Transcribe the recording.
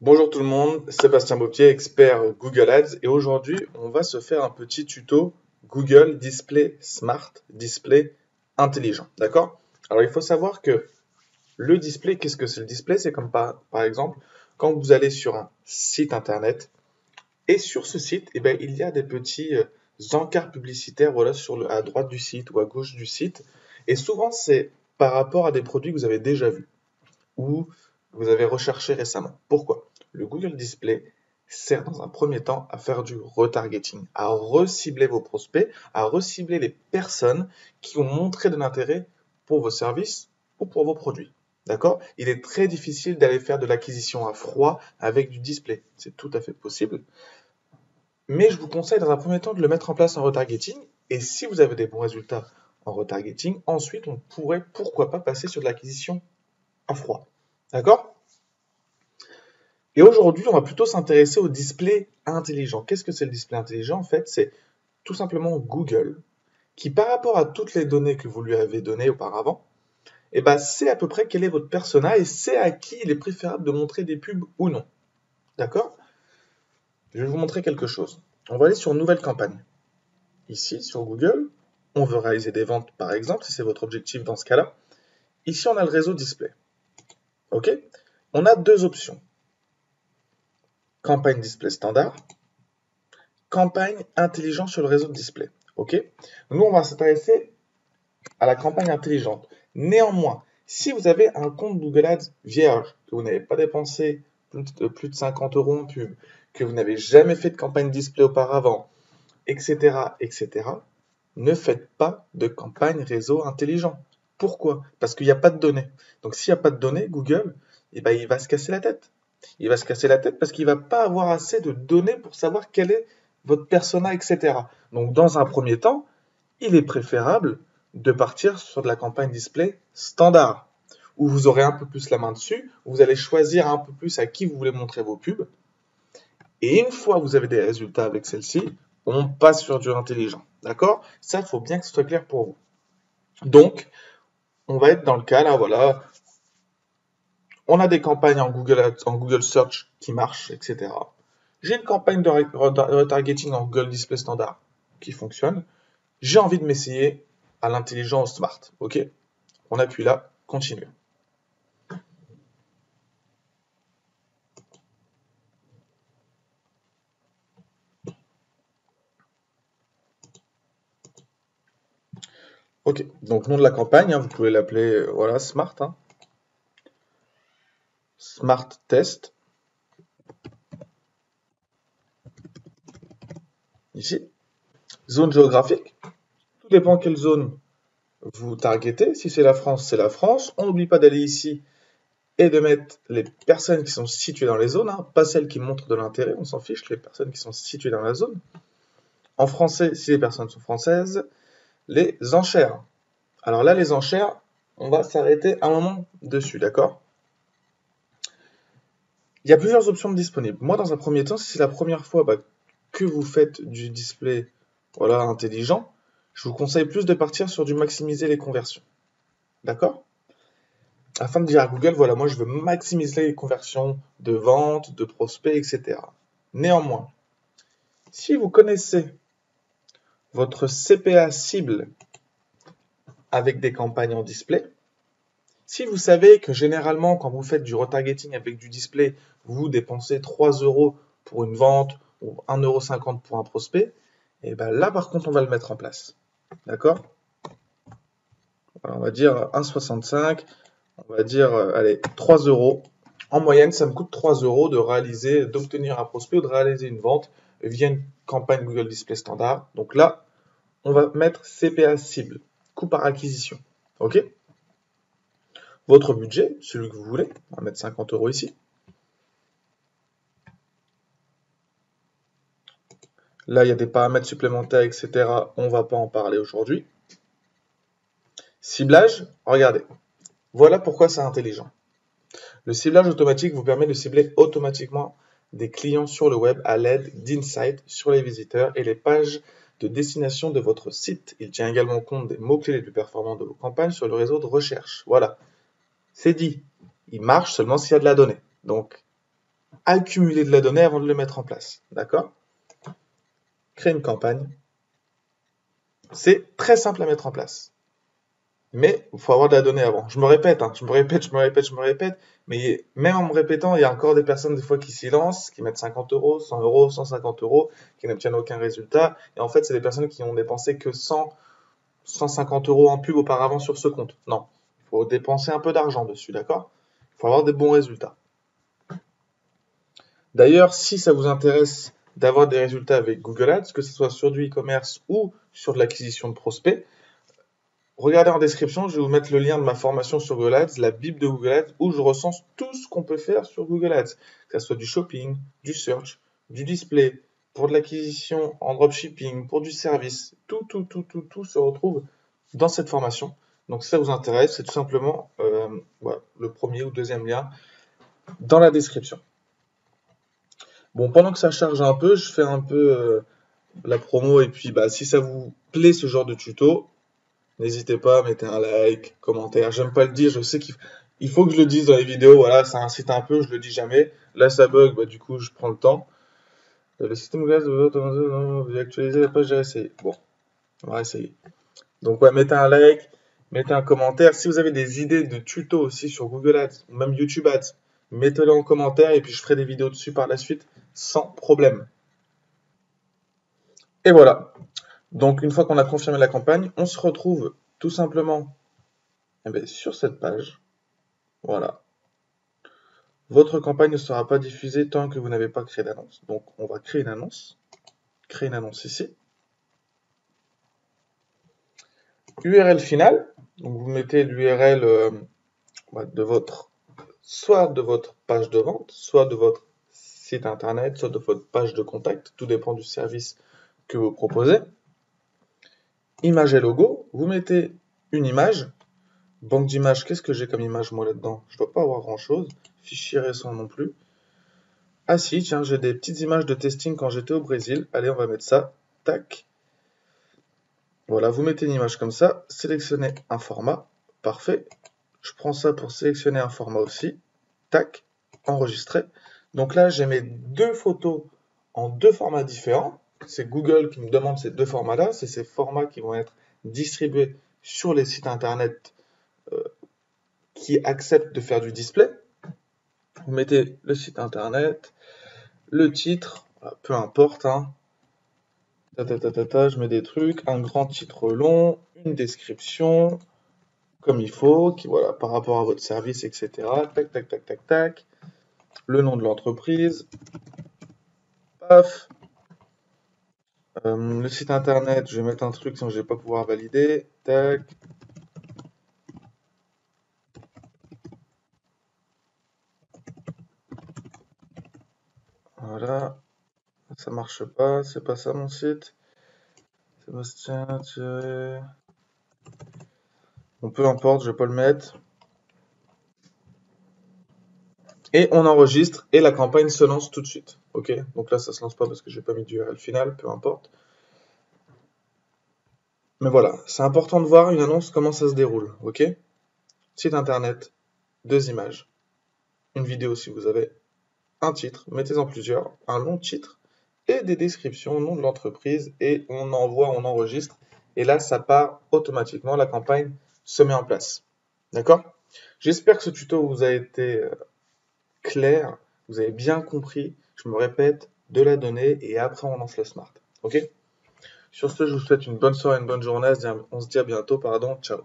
Bonjour tout le monde, Sébastien Beaupier, expert Google Ads, et aujourd'hui on va se faire un petit tuto Google Display Smart, display intelligent, d'accord? Alors il faut savoir que le display, qu'est-ce que c'est le display? C'est comme par exemple quand vous allez sur un site internet et sur ce site, eh ben, il y a des petits encarts publicitaires voilà, à droite du site ou à gauche du site, et souvent c'est par rapport à des produits que vous avez déjà vus ou vous avez recherché récemment. Pourquoi? Le Google Display sert dans un premier temps à faire du retargeting, à recibler vos prospects, à recibler les personnes qui ont montré de l'intérêt pour vos services ou pour vos produits. D'accord? Il est très difficile d'aller faire de l'acquisition à froid avec du display. C'est tout à fait possible. Mais je vous conseille dans un premier temps de le mettre en place en retargeting. Et si vous avez des bons résultats en retargeting, ensuite on pourrait pourquoi pas passer sur de l'acquisition à froid. D'accord? Et aujourd'hui, on va plutôt s'intéresser au display intelligent. Qu'est-ce que c'est le display intelligent? En fait, c'est tout simplement Google qui, par rapport à toutes les données que vous lui avez données auparavant, eh ben, sait à peu près quel est votre persona et sait à qui il est préférable de montrer des pubs ou non. D'accord? Je vais vous montrer quelque chose. On va aller sur Nouvelle campagne. Ici, sur Google, on veut réaliser des ventes, par exemple, si c'est votre objectif dans ce cas-là. Ici, on a le réseau display. OK? On a deux options. Campagne display standard, campagne intelligente sur le réseau de display. OK? Nous, on va s'intéresser à la campagne intelligente. Néanmoins, si vous avez un compte Google Ads vierge, que vous n'avez pas dépensé plus de 50 € en pub, que vous n'avez jamais fait de campagne display auparavant, etc., etc., ne faites pas de campagne réseau intelligent. Pourquoi? Parce qu'il n'y a pas de données. Donc, s'il n'y a pas de données, Google, eh ben, il va se casser la tête. Il va se casser la tête parce qu'il ne va pas avoir assez de données pour savoir quel est votre persona, etc. Donc, dans un premier temps, il est préférable de partir sur de la campagne display standard, où vous aurez un peu plus la main dessus, où vous allez choisir un peu plus à qui vous voulez montrer vos pubs. Et une fois que vous avez des résultats avec celle-ci, on passe sur du intelligent. D'accord? Ça, il faut bien que ce soit clair pour vous. Donc, on va être dans le cas là, voilà. On a des campagnes en Google Search qui marchent, etc. J'ai une campagne de retargeting en Google Display Standard qui fonctionne. J'ai envie de m'essayer à l'intelligence smart. OK? On appuie là, continue. OK, donc nom de la campagne, hein, vous pouvez l'appeler voilà, Smart. Hein. Smart Test. Ici. Zone géographique. Tout dépend quelle zone vous targetez. Si c'est la France, c'est la France. On n'oublie pas d'aller ici et de mettre les personnes qui sont situées dans les zones, hein, pas celles qui montrent de l'intérêt, on s'en fiche, les personnes qui sont situées dans la zone. En français, si les personnes sont françaises, les enchères. Alors là, les enchères, on va s'arrêter un moment dessus, d'accord? Il y a plusieurs options disponibles. Moi, dans un premier temps, si c'est la première fois que vous faites du display voilà, intelligent, je vous conseille plus de partir sur du maximiser les conversions. D'accord? Afin de dire à Google, voilà, moi je veux maximiser les conversions de ventes, de prospects, etc. Néanmoins, si vous connaissez votre CPA cible avec des campagnes en display, si vous savez que généralement, quand vous faites du retargeting avec du display, vous dépensez 3 € pour une vente ou 1,50 € pour un prospect, et bien là, par contre, on va le mettre en place. D'accord? On va dire 1,65, on va dire, allez, 3 €. En moyenne, ça me coûte 3 € de réaliser, d'obtenir un prospect ou de réaliser une vente via une campagne Google Display Standard. Donc là, on va mettre CPA cible, coût par acquisition. OK? Votre budget, celui que vous voulez, on va mettre 50 € ici. Là, il y a des paramètres supplémentaires, etc. On ne va pas en parler aujourd'hui. Ciblage, regardez. Voilà pourquoi c'est intelligent. Le ciblage automatique vous permet de cibler automatiquement des clients sur le web à l'aide d'insights sur les visiteurs et les pages de destination de votre site. Il tient également compte des mots-clés les plus performants de vos campagnes sur le réseau de recherche. Voilà, c'est dit. Il marche seulement s'il y a de la donnée. Donc, accumuler de la donnée avant de le mettre en place. D'accord? Créer une campagne. C'est très simple à mettre en place. Mais il faut avoir de la donnée avant. Je me répète, hein, je me répète, mais même en me répétant, il y a encore des personnes des fois qui s'y lancent, qui mettent 50 euros, 100 euros, 150 euros, qui n'obtiennent aucun résultat. Et en fait, c'est des personnes qui ont dépensé que 100, 150 euros en pub auparavant sur ce compte. Non, il faut dépenser un peu d'argent dessus, d'accord? Il faut avoir des bons résultats. D'ailleurs, si ça vous intéresse d'avoir des résultats avec Google Ads, que ce soit sur du e-commerce ou sur de l'acquisition de prospects, regardez en description, je vais vous mettre le lien de ma formation sur Google Ads, la Bible de Google Ads, où je recense tout ce qu'on peut faire sur Google Ads, que ce soit du shopping, du search, du display, pour de l'acquisition en dropshipping, pour du service. Tout se retrouve dans cette formation. Donc si ça vous intéresse, c'est tout simplement voilà, le premier ou deuxième lien dans la description. Bon, pendant que ça charge un peu, je fais un peu la promo et puis bah, si ça vous plaît ce genre de tuto, n'hésitez pas, mettez un like, commentaire. J'aime pas le dire, je sais qu'il faut que je le dise dans les vidéos. Voilà, ça incite un peu, je le dis jamais. Là, ça bug, bah, du coup, je prends le temps. Le système Google vous actualiser la page, j'ai essayé. Bon, on va essayer. Donc, ouais, mettez un like, mettez un commentaire. Si vous avez des idées de tutos aussi sur Google Ads, ou même YouTube Ads, mettez-le en commentaire et puis je ferai des vidéos dessus par la suite sans problème. Et voilà. Donc, une fois qu'on a confirmé la campagne, on se retrouve tout simplement sur cette page. Voilà. Votre campagne ne sera pas diffusée tant que vous n'avez pas créé d'annonce. Donc, on va créer une annonce. Créer une annonce ici. URL finale. Donc, vous mettez l'URL de votre, soit de votre page de vente, soit de votre site internet, soit de votre page de contact. Tout dépend du service que vous proposez. Image et logo. Vous mettez une image. Banque d'images, qu'est-ce que j'ai comme image moi là-dedans? Je ne dois pas avoir grand-chose. Fichier récent non plus. Ah si, tiens, j'ai des petites images de testing quand j'étais au Brésil. Allez, on va mettre ça. Tac. Voilà, vous mettez une image comme ça. Sélectionnez un format. Parfait. Je prends ça pour sélectionner un format aussi. Tac. Enregistrer. Donc là, j'ai mes deux photos en deux formats différents. C'est Google qui me demande ces deux formats-là. C'est ces formats qui vont être distribués sur les sites internet qui acceptent de faire du display. Vous mettez le site internet, le titre, peu importe, hein. Je mets des trucs, un grand titre long, une description, comme il faut, qui voilà, par rapport à votre service, etc. Tac. Le nom de l'entreprise. Paf. Le site internet, je vais mettre un truc sinon je vais pas pouvoir valider. Tac. Voilà. Ça marche pas, c'est pas ça mon site. Sébastien, bon, peu importe, je vais pas le mettre. Et on enregistre et la campagne se lance tout de suite. Ok, donc là ça se lance pas parce que j'ai pas mis d'URL final, peu importe. Mais voilà, c'est important de voir une annonce comment ça se déroule. Ok, site internet, deux images, une vidéo si vous avez, un titre, mettez-en plusieurs, un long titre et des descriptions, nom de l'entreprise et on envoie, on enregistre. Et là ça part automatiquement, la campagne se met en place. D'accord? J'espère que ce tuto vous a été clair, vous avez bien compris, je me répète, de la donnée et après on lance le smart. Ok? Sur ce, je vous souhaite une bonne soirée, une bonne journée, on se dit à bientôt, ciao.